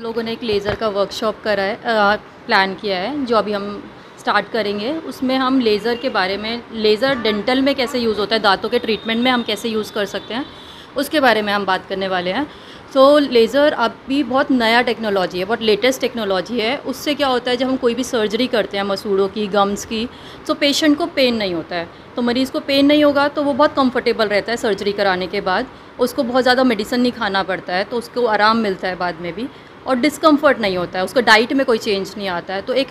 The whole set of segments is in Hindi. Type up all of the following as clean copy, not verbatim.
लोगों ने एक लेज़र का वर्कशॉप करा है, प्लान किया है जो अभी हम स्टार्ट करेंगे। उसमें हम लेज़र के बारे में, लेज़र डेंटल में कैसे यूज़ होता है, दांतों के ट्रीटमेंट में हम कैसे यूज़ कर सकते हैं, उसके बारे में हम बात करने वाले हैं। सो लेज़र अभी बहुत नया टेक्नोलॉजी है, बहुत लेटेस्ट टेक्नोलॉजी है। उससे क्या होता है, जब हम कोई भी सर्जरी करते हैं मसूड़ों की, गम्स की, तो पेशेंट को पेन नहीं होता है। तो मरीज़ को पेन नहीं होगा तो वो बहुत कंफर्टेबल रहता है सर्जरी कराने के बाद। उसको बहुत ज़्यादा मेडिसिन नहीं खाना पड़ता है, तो उसको आराम मिलता है बाद में भी, और डिस्कम्फर्ट नहीं होता है, उसको डाइट में कोई चेंज नहीं आता है। तो एक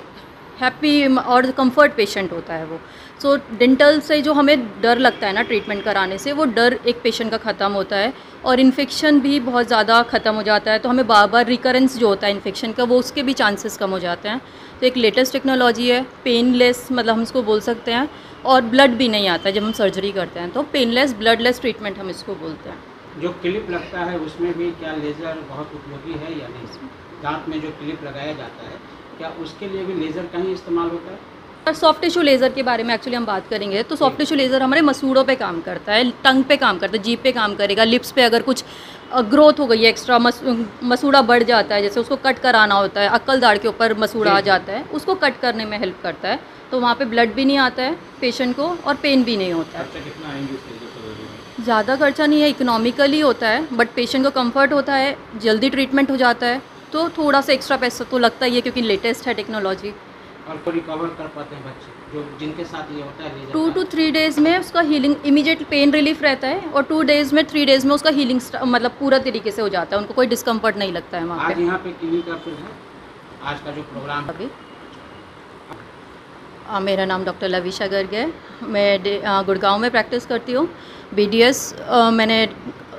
हैप्पी और कंफर्ट पेशेंट होता है वो। सो डेंटल से जो हमें डर लगता है ना ट्रीटमेंट कराने से, वो डर एक पेशेंट का ख़त्म होता है, और इन्फेक्शन भी बहुत ज़्यादा ख़त्म हो जाता है। तो हमें बार बार रिकरेंस जो होता है इन्फेक्शन का, वो उसके भी चांसेस कम हो जाते हैं। तो एक लेटेस्ट टेक्नोलॉजी है, पेनलेस मतलब हम इसको बोल सकते हैं, और ब्लड भी नहीं आता है जब हम सर्जरी करते हैं, तो पेनलेस ब्लडलेस ट्रीटमेंट हम इसको बोलते हैं। जो क्लिप लगता है उसमें भी क्या लेज़र बहुत उपयोगी है या नहीं? दांत में जो क्लिप लगाया जाता है, क्या उसके लिए भी लेज़र का ही इस्तेमाल होता है? सॉफ्ट टिश्यू लेज़र के बारे में एक्चुअली हम बात करेंगे, तो सॉफ्ट टिश्यू लेज़र हमारे मसूड़ों पे काम करता है, टंग पे काम करता है, जीभ पे काम करेगा, लिप्स पे अगर कुछ ग्रोथ हो गई है, एक्स्ट्रा मसूड़ा बढ़ जाता है, जैसे उसको कट कराना होता है, अक्कल दाढ़ के ऊपर मसूड़ा आ जाता है, उसको कट करने में हेल्प करता है। तो वहाँ पे ब्लड भी नहीं आता है पेशेंट को, और पेन भी नहीं होता है। खर्चा कितना आएंगे इसके लिए? ज़्यादा खर्चा नहीं है, इकोनॉमिकली होता है, बट पेशेंट को कंफर्ट होता है, जल्दी ट्रीटमेंट हो जाता है। तो थोड़ा सा एक्स्ट्रा पैसा तो लगता ही है, क्योंकि लेटेस्ट है टेक्नोलॉजी। और को रिकवर कर पाते हैं बच्चे जो जिनके साथ ये होता है लेज़र 2 का? to 3 डेज़ में उसका हीलिंग, इमीडिएट पेन रिलीफ रहता है, और 2 डेज़ में 3 डेज़ में उसका हीलिंग मतलब पूरा तरीके से हो जाता है, उनको कोई डिस्कम्फर्ट नहीं लगता है वहाँ आज पे। यहाँ पे क्लिनिक का फिर है, आज का जो प्रोग्राम है। अभी मेरा नाम डॉक्टर लविशा गर्ग है। मैं गुड़गांव में प्रैक्टिस करती हूँ। बीडीएस मैंने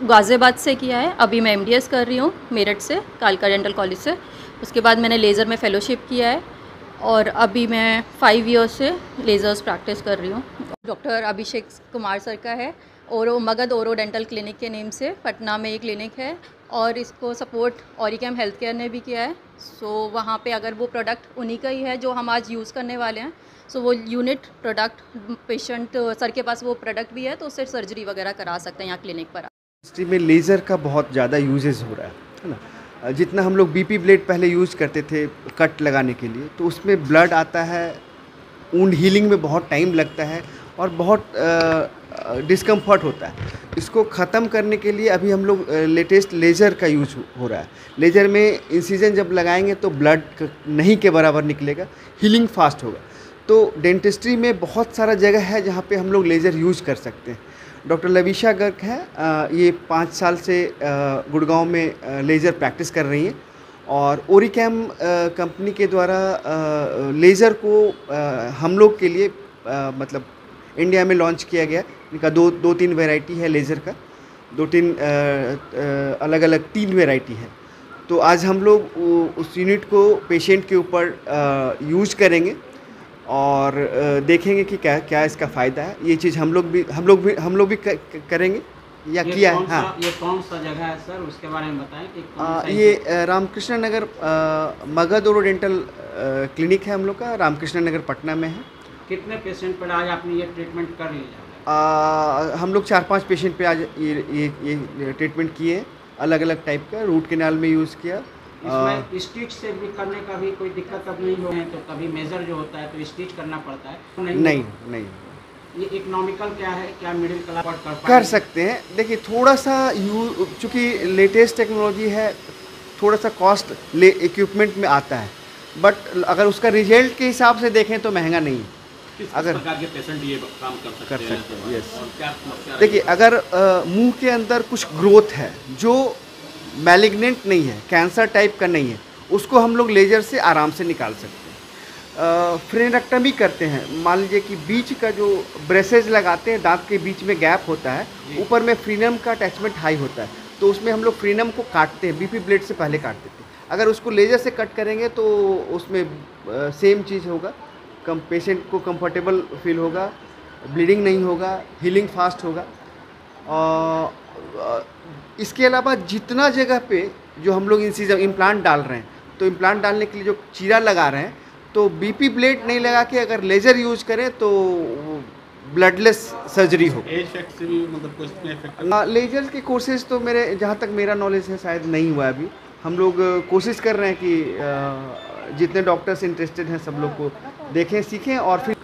गाज़ियाबाद से किया है, अभी मैं एमडीएस कर रही हूँ मेरठ से, कालका डेंटल कॉलेज से। उसके बाद मैंने लेज़र में फ़ेलोशिप किया है, और अभी मैं 5 ईयर्स से लेज़र्स प्रैक्टिस कर रही हूँ। डॉक्टर अभिषेक कुमार सर का है, मगध ओरो डेंटल क्लिनिक के नेम से पटना में ये क्लिनिक है, और इसको सपोर्ट ऑरिकैम हेल्थ केयर ने भी किया है। सो वहाँ पे अगर वो प्रोडक्ट उन्हीं का ही है जो हम आज यूज़ करने वाले हैं, सो वो यूनिट प्रोडक्ट, पेशेंट सर के पास वो प्रोडक्ट भी है, तो उससे सर्जरी वगैरह करा सकते हैं यहाँ क्लिनिक पर। इंडस्ट्री में लेज़र का बहुत ज़्यादा यूजेस हो रहा है ना। जितना हम लोग बीपी ब्लेड पहले यूज़ करते थे कट लगाने के लिए, तो उसमें ब्लड आता है, वुंड हीलिंग में बहुत टाइम लगता है, और बहुत डिस्कम्फर्ट होता है। इसको ख़त्म करने के लिए अभी हम लोग लेटेस्ट लेज़र का यूज़ हो रहा है। लेज़र में इंसिजन जब लगाएंगे तो ब्लड नहीं के बराबर निकलेगा, हीलिंग फास्ट होगा। तो डेंटिस्ट्री में बहुत सारा जगह है जहाँ पे हम लोग लेज़र यूज़ कर सकते हैं। डॉक्टर लविशा गर्ग है, ये 5 साल से गुड़गांव में लेज़र प्रैक्टिस कर रही हैं, और ओरिकैम कंपनी के द्वारा लेज़र को हम लोग के लिए मतलब इंडिया में लॉन्च किया गया। इनका दो तीन वैरायटी है लेज़र का, 2-3 अलग अलग 3 वैरायटी है। तो आज हम लोग उस यूनिट को पेशेंट के ऊपर यूज़ करेंगे, और देखेंगे कि क्या क्या इसका फ़ायदा है। ये चीज़ हम लोग भी करेंगे या किया है। हाँ, ये कौन सा जगह है सर, उसके बारे में बताएं कि कौन सा ये रामकृष्ण नगर मगध ओरो डेंटल क्लिनिक है हम लोग का, रामकृष्ण नगर पटना में है। कितने पेशेंट पर आज आपने ये ट्रीटमेंट कर लिया? हम लोग 4-5 पेशेंट पे आज ये ट्रीटमेंट किए, अलग अलग टाइप का। रूट कैनाल में यूज़ किया। इसमें स्टिच से भी करने का भी कोई दिक्कत अब नहीं हो है, तो कभी मेजर जो होता है तो स्टिच करना पड़ता है? नहीं। ये इकोनॉमिकल क्या है, क्या मिडिल क्लास कर सकते हैं। देखिए, थोड़ा सा चूँकि लेटेस्ट टेक्नोलॉजी है, थोड़ा सा कॉस्ट इक्विपमेंट में आता है, बट अगर उसका रिजल्ट के हिसाब से देखें तो महंगा नहीं है। अगर प्रकार के पेशेंट ये काम कर सकते हैं? यस। देखिए, अगर मुंह के अंदर कुछ ग्रोथ है जो मैलिग्नेंट नहीं है, कैंसर टाइप का नहीं है, उसको हम लोग लेज़र से आराम से निकाल सकते हैं। फ्रेनेक्टमी करते हैं, मान लीजिए कि बीच का जो ब्रेसेज लगाते हैं, दांत के बीच में गैप होता है, ऊपर में फ्रीनम का अटैचमेंट हाई होता है, तो उसमें हम लोग फ्रीनम को काटते हैं, बीपी ब्लेड से पहले काट देते हैं। अगर उसको लेज़र से कट करेंगे तो उसमें सेम चीज़ होगा, पेशेंट को कंफर्टेबल फील होगा, ब्लीडिंग नहीं होगा, हीलिंग फास्ट होगा। इसके अलावा जितना जगह पे जो हम लोग इंसिजन इम्प्लांट डाल रहे हैं, तो इम्प्लांट डालने के लिए जो चीरा लगा रहे हैं, तो बीपी ब्लेड नहीं लगा के अगर लेज़र यूज़ करें तो ब्लडलेस सर्जरी हो। एज इफेक्ट से भी मतलब कुछ इफेक्ट? लेज़र के कोर्सेज तो मेरे, जहाँ तक मेरा नॉलेज है, शायद नहीं हुआ अभी। हम लोग कोशिश कर रहे हैं कि जितने डॉक्टर्स इंटरेस्टेड हैं सब लोग को देखें, सीखें और फिर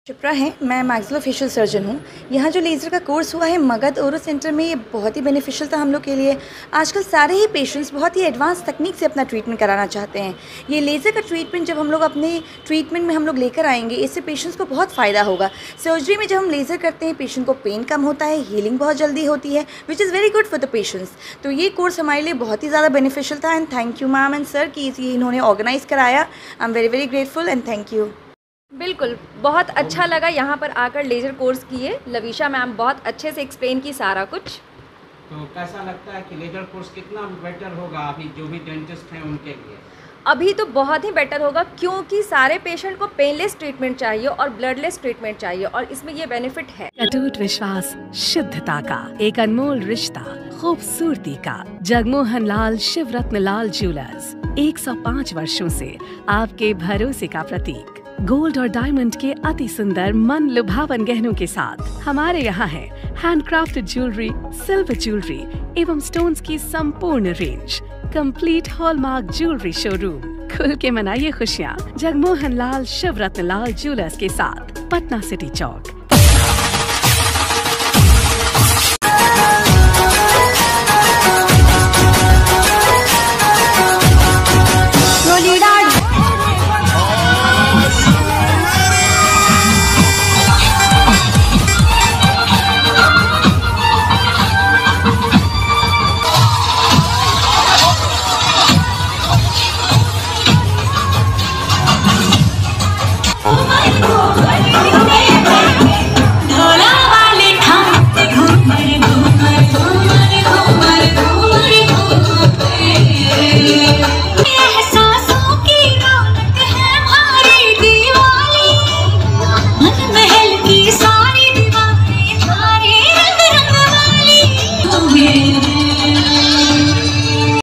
शिप्रा है, मैं मैक्सिलोफेशियल सर्जन हूँ। यहाँ जो लेज़र का कोर्स हुआ है मगध ओरो सेंटर में, ये बहुत ही बेनिफिशियल था हम लोग के लिए। आजकल सारे ही पेशेंट्स बहुत ही एडवांस तकनीक से अपना ट्रीटमेंट कराना चाहते हैं। ये लेज़र का ट्रीटमेंट जब हम लोग अपने ट्रीटमेंट में हम लोग लेकर आएंगे, इससे पेशेंट्स को बहुत फ़ायदा होगा। सर्जरी में जब हम लेज़र करते हैं पेशेंट को पेन कम होता है, हीलिंग बहुत जल्दी होती है, which is very good for the patients. तो ये कोर्स हमारे लिए बहुत ही ज़्यादा बेनिफिशियल था and thank you ma'am and sir कि ये इन्होंने ऑर्गेनाइज़ कराया। I am very very grateful and thank you. बिल्कुल, बहुत अच्छा लगा यहाँ पर आकर लेज़र कोर्स किए। लवीशा मैम बहुत अच्छे से एक्सप्लेन की सारा कुछ। तो कैसा लगता है कि लेजर कोर्स कितना बेटर होगा अभी जो भी डेंटिस्ट हैं उनके लिए? अभी तो बहुत ही बेटर होगा, क्योंकि सारे पेशेंट को पेनलेस ट्रीटमेंट चाहिए और ब्लडलेस ट्रीटमेंट चाहिए, और इसमें ये बेनिफिट है। अटूट विश्वास, शुद्धता का एक अनमोल रिश्ता, खूबसूरती का। जगमोहन लाल शिवरत्न लाल ज्वेलर्स 105 वर्षों से आपके भरोसे का प्रतीक। गोल्ड और डायमंड के अति सुंदर मन लुभावन गहनों के साथ हमारे यहाँ है हैंडक्राफ्टेड ज्वेलरी, सिल्वर ज्वेलरी एवं स्टोन्स की संपूर्ण range. Complete hallmark jewellery showroom. खुल के मनाइए खुशियाँ जगमोहन लाल शिवरत्न लाल ज्वेलर्स के साथ, पटना सिटी चौक।